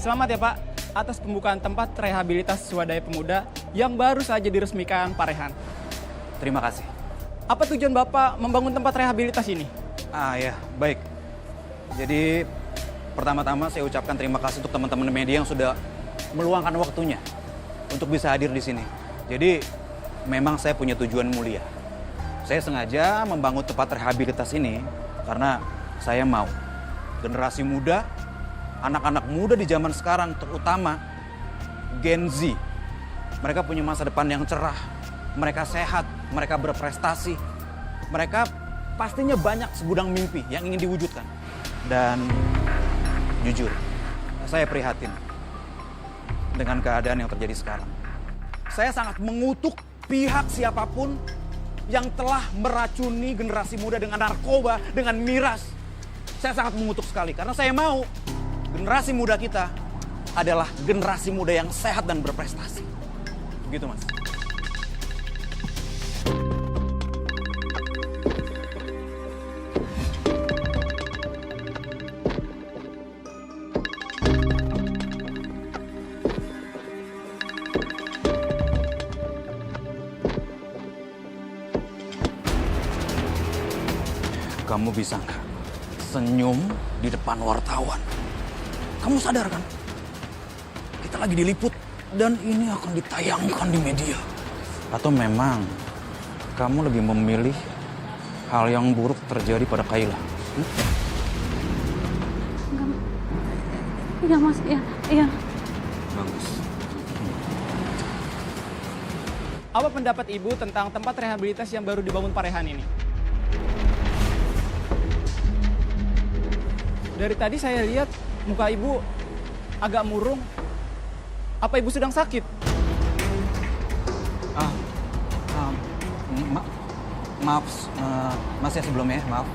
Selamat ya Pak, atas pembukaan tempat rehabilitas swadaya pemuda yang baru saja diresmikan Pak Rehan. Terima kasih. Apa tujuan Bapak membangun tempat rehabilitas ini? Ya, baik. Jadi pertama-tama saya ucapkan terima kasih untuk teman-teman media yang sudah meluangkan waktunya untuk bisa hadir di sini. Jadi memang saya punya tujuan mulia. Saya sengaja membangun tempat rehabilitas ini karena saya mau generasi muda, anak-anak muda di zaman sekarang, terutama Gen Z, mereka punya masa depan yang cerah, mereka sehat, mereka berprestasi, mereka pastinya banyak segudang mimpi yang ingin diwujudkan. Dan jujur, saya prihatin dengan keadaan yang terjadi sekarang. Saya sangat mengutuk pihak siapapun yang telah meracuni generasi muda dengan narkoba, dengan miras. Saya sangat mengutuk sekali karena saya mau generasi muda kita adalah generasi muda yang sehat dan berprestasi. Begitu, Mas. Kamu bisa nggak senyum di depan wartawan? Kamu sadar kan? Kita lagi diliput dan ini akan ditayangkan di media. Atau memang kamu lebih memilih hal yang buruk terjadi pada Kayla? Enggak. Iya Mas, iya. Bagus. Apa pendapat Ibu tentang tempat rehabilitas yang baru dibangun Pak Rehan ini? Dari tadi saya lihat muka Ibu agak murung. Apa Ibu sedang sakit? Maaf, Mas ya sebelumnya, maaf.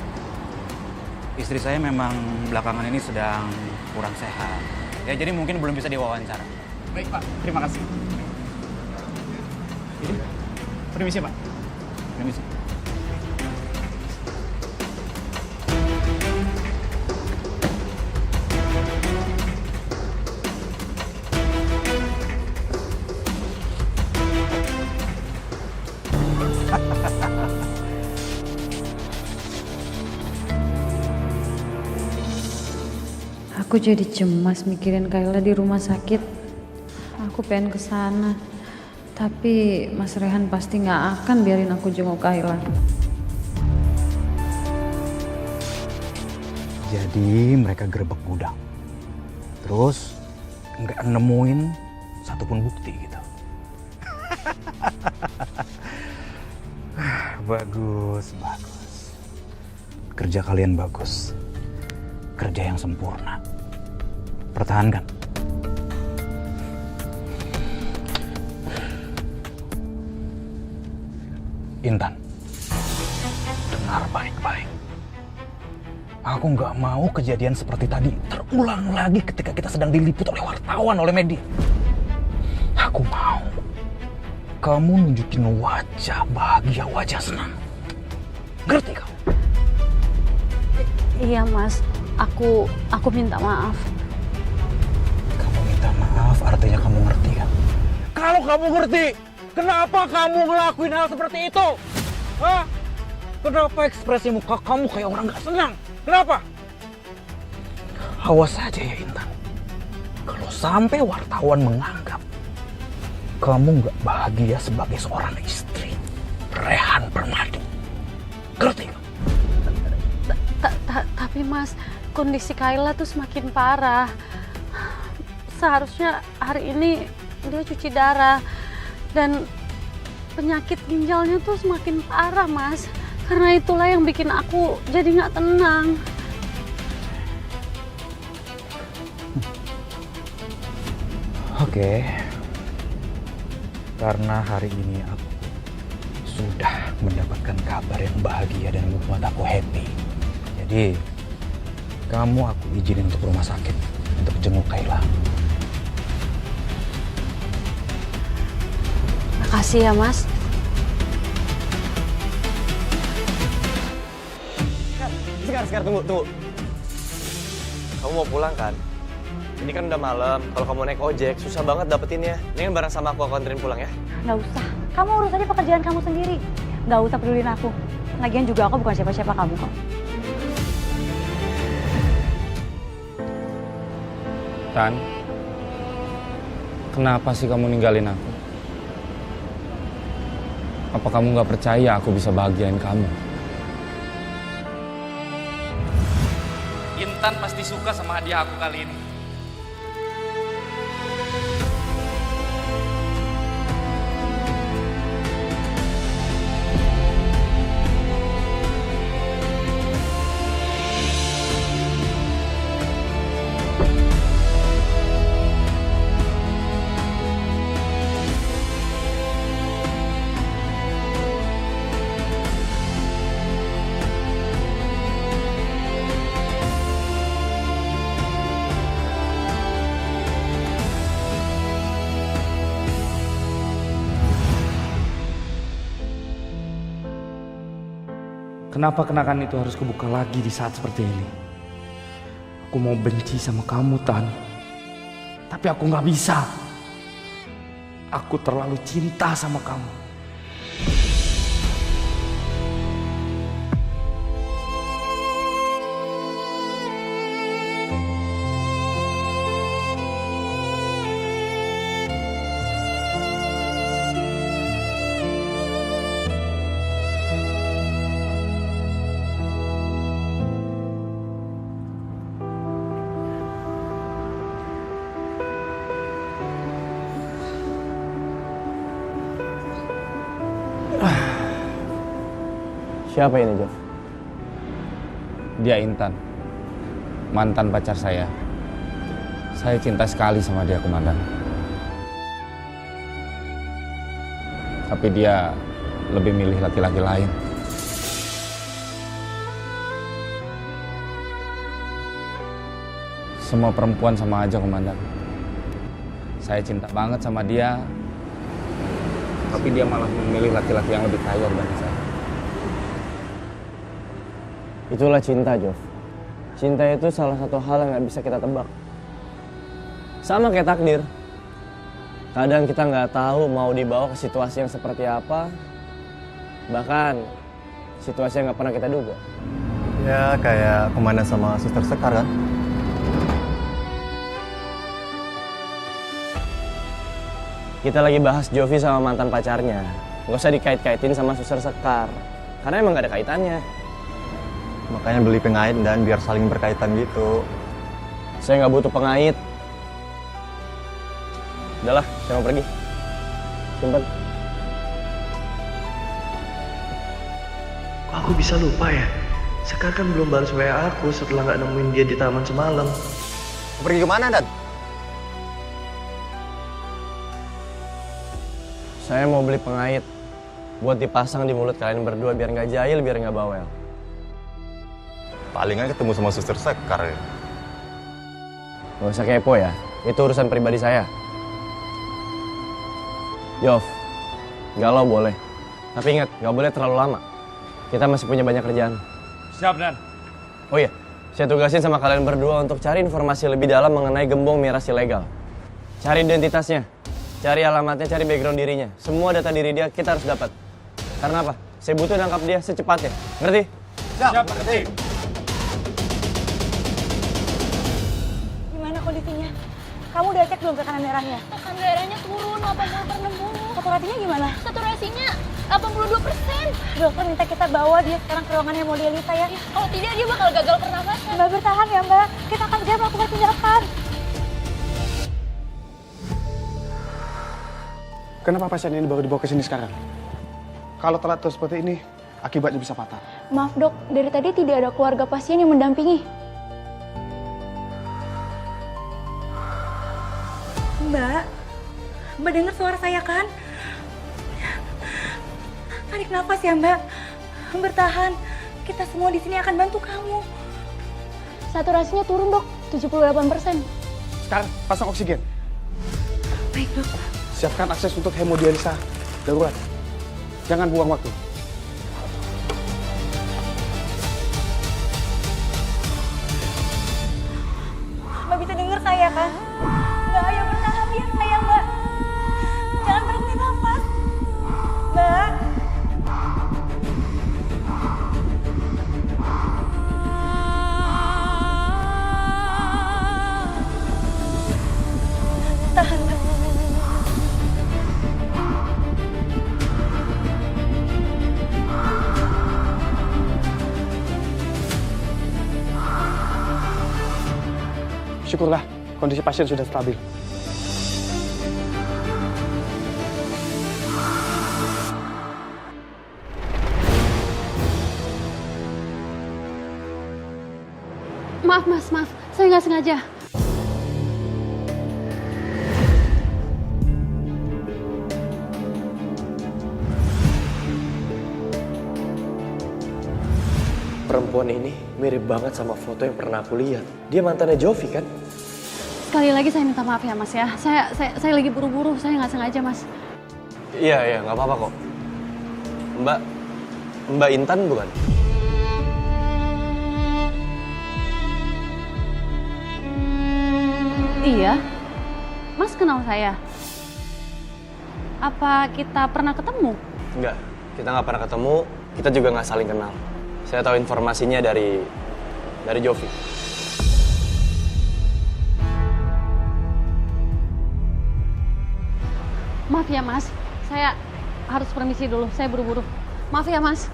Istri saya memang belakangan ini sedang kurang sehat. Ya jadi mungkin belum bisa diwawancara. Baik Pak, terima kasih. Ini, permisi Pak. Permisi. Aku jadi cemas mikirin Kayla di rumah sakit. Aku pengen ke sana. Tapi Mas Rehan pasti nggak akan biarin aku jenguk Kayla. Jadi mereka gerebek gudang. Terus nggak nemuin satupun bukti gitu. Bagus. Kerja kalian bagus. Kerja yang sempurna. Pertahankan. Intan, dengar baik-baik. Aku nggak mau kejadian seperti tadi terulang lagi ketika kita sedang diliput oleh wartawan, oleh media. Aku mau kamu nunjukin wajah bahagia, wajah senang. Ngerti kamu? Iya Mas, aku minta maaf. Kamu minta maaf artinya kamu ngerti kan? Kalau kamu ngerti, kenapa kamu ngelakuin hal seperti itu? Hah? Kenapa ekspresi muka kamu kayak orang gak senang? Kenapa? Awas saja ya Intan. Kalau sampai wartawan menganggap kamu gak bahagia sebagai seorang istri Rehan Permadi. Ngerti gak? Tapi Mas, kondisi Kayla tuh semakin parah. Seharusnya hari ini dia cuci darah. Dan penyakit ginjalnya tuh semakin parah Mas. Karena itulah yang bikin aku jadi gak tenang. Oke. Karena hari ini aku sudah mendapatkan kabar yang bahagia dan membuat aku happy. Jadi kamu aku izinin untuk rumah sakit untuk jenguk Kayla. Makasih ya Mas. Sekar, tunggu. Kamu mau pulang kan? Ini kan udah malam, kalau kamu naik ojek, susah banget dapetinnya. Ini bareng sama aku anterin pulang ya. Nggak usah, kamu urus aja pekerjaan kamu sendiri. Nggak usah pedulin aku. Lagian juga aku bukan siapa-siapa kamu kok. Tan, kenapa sih kamu ninggalin aku? Apa kamu nggak percaya aku bisa bahagiain kamu? Intan pasti suka sama hadiah aku kali ini. Kenapa kenangan itu harus kebuka lagi di saat seperti ini? Aku mau benci sama kamu, Tan. Tapi aku nggak bisa. Aku terlalu cinta sama kamu. Siapa ini, Jov? Dia Intan, mantan pacar saya. Saya cinta sekali sama dia, Komandan. Tapi dia lebih milih laki-laki lain. Semua perempuan sama aja, Komandan. Saya cinta banget sama dia, tapi dia malah memilih laki-laki yang lebih kaya dibanding saya. Itulah cinta, Jov. Cinta itu salah satu hal yang nggak bisa kita tebak. Sama kayak takdir. Kadang kita nggak tahu mau dibawa ke situasi yang seperti apa. Bahkan situasi yang nggak pernah kita duga. Ya kayak Komandan sama Suster Sekar kan? Kita lagi bahas Jovi sama mantan pacarnya. Nggak usah dikait-kaitin sama Suster Sekar. Karena emang nggak ada kaitannya. Makanya beli pengait dan biar saling berkaitan gitu. Saya nggak butuh pengait. Udahlah, saya mau pergi. Simpen. Kok aku bisa lupa ya? Sekar kan belum balas WA aku setelah nggak nemuin dia di taman semalam. Mau pergi kemana, Dan? Saya mau beli pengait buat dipasang di mulut kalian berdua biar nggak jahil, biar nggak bawel. Palingan ketemu sama Suster Sekar ya. Nggak usah kepo ya, itu urusan pribadi saya. Jov, galau boleh. Tapi ingat, nggak boleh terlalu lama. Kita masih punya banyak kerjaan. Siap, Dan. Oh iya, saya tugasin sama kalian berdua untuk cari informasi lebih dalam mengenai gembong miras ilegal. Cari identitasnya, cari alamatnya, cari background dirinya. Semua data diri dia kita harus dapat. Karena apa? Saya butuh nangkap dia secepatnya. Ngerti? Siap, ngerti. Gimana kondisinya? Kamu udah cek belum tekanan darahnya? Tekanan darahnya turun 80/60. Saturasinya gimana? Saturasinya 82%. Dokter minta kita bawa dia sekarang ke ruangan hemodialisa ya. Kalau tidak dia bakal gagal pernafasan. Mbak bertahan ya Mbak, kita akan segera melakukan tindakan. Kenapa pasien ini baru dibawa ke sini sekarang? Kalau telat terus seperti ini, akibatnya bisa fatal. Maaf dok, dari tadi tidak ada keluarga pasien yang mendampingi. Mbak dengar suara saya kan? Tarik nafas ya Mbak, bertahan. Kita semua di sini akan bantu kamu. Saturasinya turun dok, 78%. Sekarang pasang oksigen. Baik dok. Siapkan akses untuk hemodialisa darurat. Jangan buang waktu. Mbak bisa dengar saya kan? Syukurlah kondisi pasien sudah stabil. Maaf mas, maaf. Saya nggak sengaja. Perempuan ini mirip banget sama foto yang pernah aku lihat. Dia mantannya Jovi kan? Sekali lagi saya minta maaf ya mas ya. Saya lagi buru-buru, saya nggak sengaja mas. Iya, nggak apa-apa kok. Mbak Intan bukan? Iya, mas kenal saya. Apa kita pernah ketemu? Enggak, kita nggak pernah ketemu, kita juga nggak saling kenal. Saya tahu informasinya dari Jovi. Maaf ya mas, saya harus permisi dulu, saya buru-buru. Maaf ya mas.